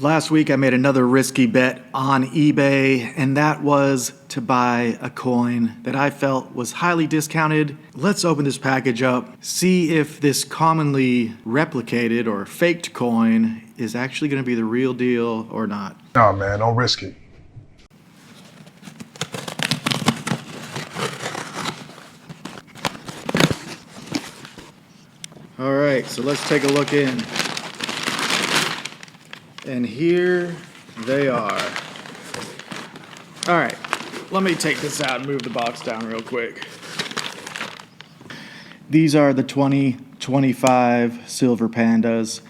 Last week I made another risky bet on eBay, and that was to buy a coin that I felt was highly discounted. Let's open this package up, see if this commonly replicated or faked coin is actually going to be the real deal or not. Nah, man, don't risk it. All right, so let's take a look in. And here they are. All right, let me take this out and move the box down real quick. These are the 2025 Silver Pandas,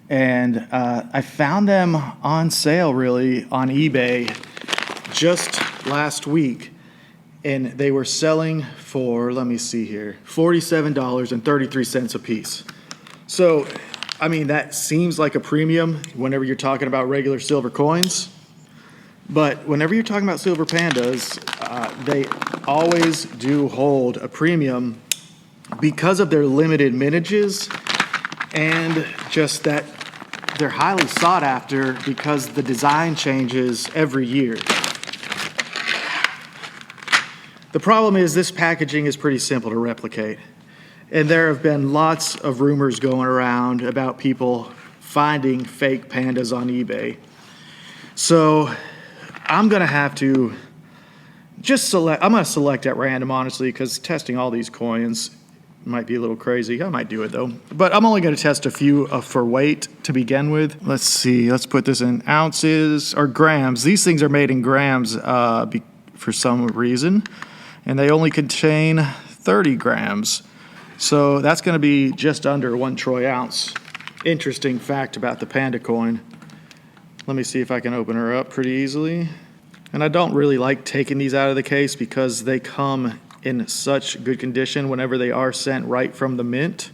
and I found them on sale really on eBay just last week, and they were selling for, let me see here, $47.33 a piece. So, I mean, that seems like a premium whenever you're talking about regular silver coins. But whenever you're talking about Silver Pandas, they always do hold a premium because of their limited mintages and just that they're highly sought after because the design changes every year. The problem is this packaging is pretty simple to replicate. And there have been lots of rumors going around about people finding fake pandas on eBay. So I'm gonna have to just select, I'm gonna select at random, honestly, because testing all these coins might be a little crazy. I might do it though. But I'm only gonna test a few for weight to begin with. Let's see, let's put this in ounces or grams. These things are made in grams for some reason, and they only contain 30 grams. So that's going to be just under 1 troy ounce. Interesting fact about the Panda coin. Let me see if I can open her up pretty easily. And I don't really like taking these out of the case because they come in such good condition whenever they are sent right from the mint.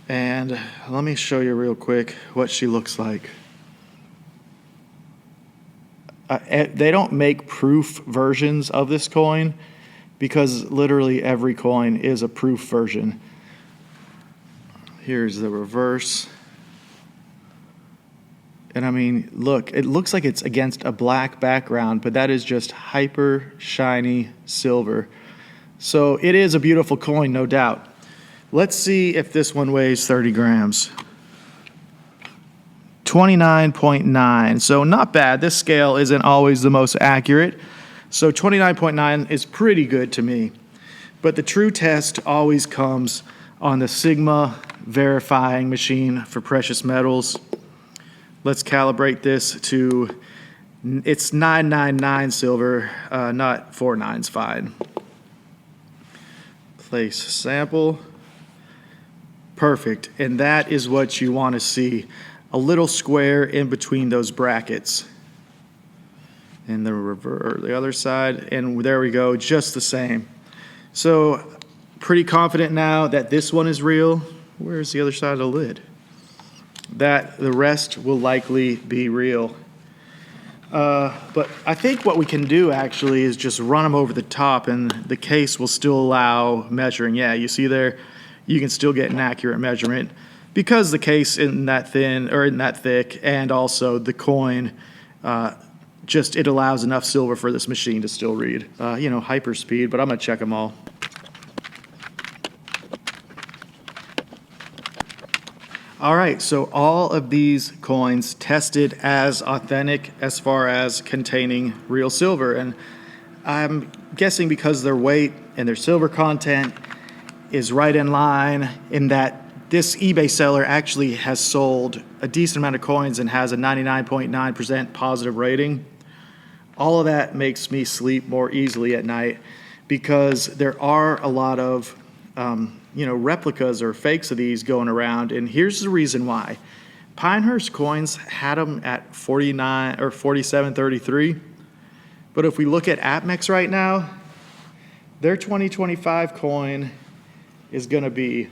And let me show you real quick what she looks like. They don't make proof versions of this coin, because literally every coin is a proof version. Here's the reverse. And I mean, look, it looks like it's against a black background, but that is just hyper shiny silver. So it is a beautiful coin, no doubt. Let's see if this one weighs 30 grams. 29.9, so not bad. This scale isn't always the most accurate. So 29.9 is pretty good to me. But the true test always comes on the Sigma verifying machine for precious metals. Let's calibrate this to, it's 999 silver, not 49's fine. Place sample. Perfect, and that is what you want to see. A little square in between those brackets. And the other side, and there we go, just the same. So pretty confident now that this one is real. Where's the other side of the lid? That the rest will likely be real. But I think what we can do actually is just run them over the top, and the case will still allow measuring. Yeah, you see there, you can still get an accurate measurement because the case isn't that thin or isn't that thick, and also the coin just it allows enough silver for this machine to still read. Hyper speed, but I'm gonna check them all. All right, so all of these coins tested as authentic as far as containing real silver. And I'm guessing because their weight and their silver content is right in line in that this eBay seller actually has sold a decent amount of coins and has a 99.9% positive rating. All of that makes me sleep more easily at night because there are a lot of replicas or fakes of these going around, and here's the reason why. Pinehurst Coins had them at 49 or 47.33, but if we look at APMEX right now, their 2025 coin is going to be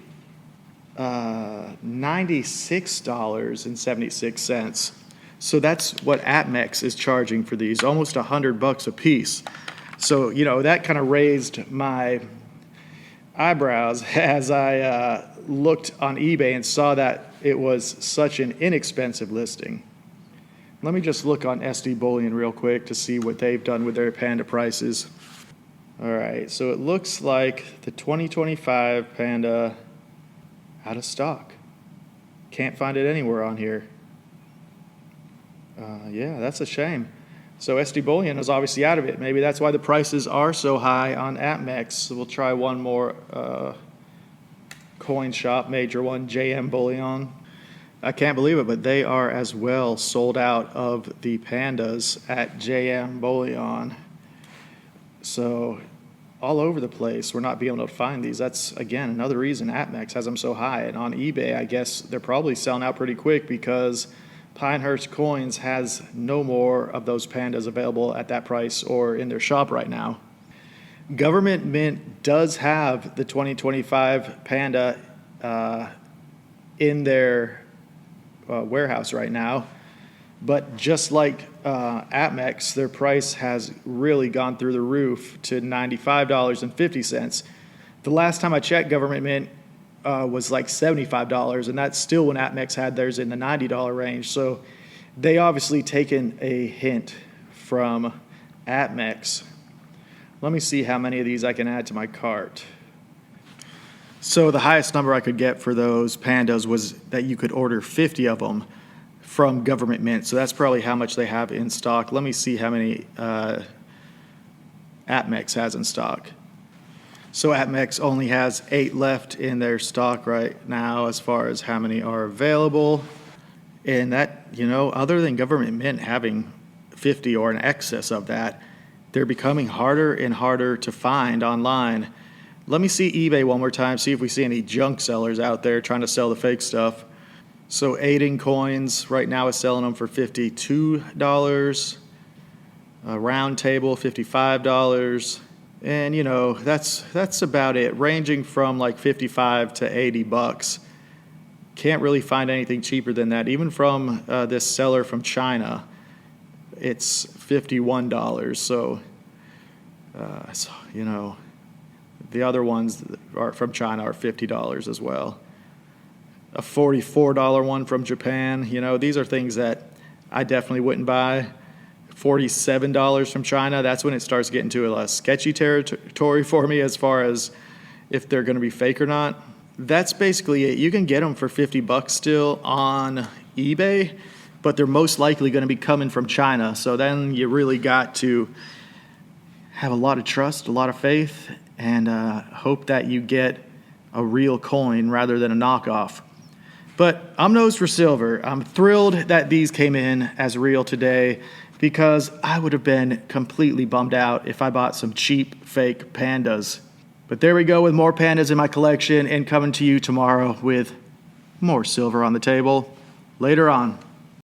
$96.76. So that's what APMEX is charging for these, almost $100 a piece. So, that kind of raised my eyebrows as I looked on eBay and saw that it was such an inexpensive listing. Let me just look on SD Bullion real quick to see what they've done with their panda prices. All right, so it looks like the 2025 Panda out of stock. Can't find it anywhere on here. Yeah, that's a shame. So SD Bullion is obviously out of it. Maybe that's why the prices are so high on APMEX. So we'll try one more coin shop, major one, JM Bullion. I can't believe it, but they are as well sold out of the pandas at JM Bullion. So all over the place, we're not being able to find these. That's, again, another reason APMEX has them so high. And on eBay, I guess they're probably selling out pretty quick because Pinehurst Coins has no more of those pandas available at that price or in their shop right now. Government Mint does have the 2025 Panda in their warehouse right now, but just like APMEX, their price has really gone through the roof to $95.50. The last time I checked, Government Mint was like $75, and that's still when APMEX had theirs in the $90 range. So they obviously taken a hint from APMEX. Let me see how many of these I can add to my cart. So the highest number I could get for those pandas was that you could order 50 of them from Government Mint. So that's probably how much they have in stock. Let me see how many APMEX has in stock. So APMEX only has 8 left in their stock right now as far as how many are available. And that, other than Government Mint having 50 or an excess of that, they're becoming harder and harder to find online. Let me see eBay one more time, see if we see any junk sellers out there trying to sell the fake stuff. So Aiden Coins right now is selling them for $52. Round Table, $55. And that's about it, ranging from like $55 to $80. Can't really find anything cheaper than that. Even from this seller from China, it's $51. So, the other ones are from China are $50 as well. A $44 one from Japan. These are things that I definitely wouldn't buy. $47 from China, that's when it starts getting to a sketchy territory for me as far as if they're going to be fake or not. That's basically it. You can get them for $50 still on eBay, but they're most likely going to be coming from China. So then you really got to have a lot of trust, a lot of faith, and hope that you get a real coin rather than a knockoff. But I'm nose for silver. I'm thrilled that these came in as real today, because I would have been completely bummed out if I bought some cheap fake pandas. But there we go with more pandas in my collection, and coming to you tomorrow with more silver on the table later on.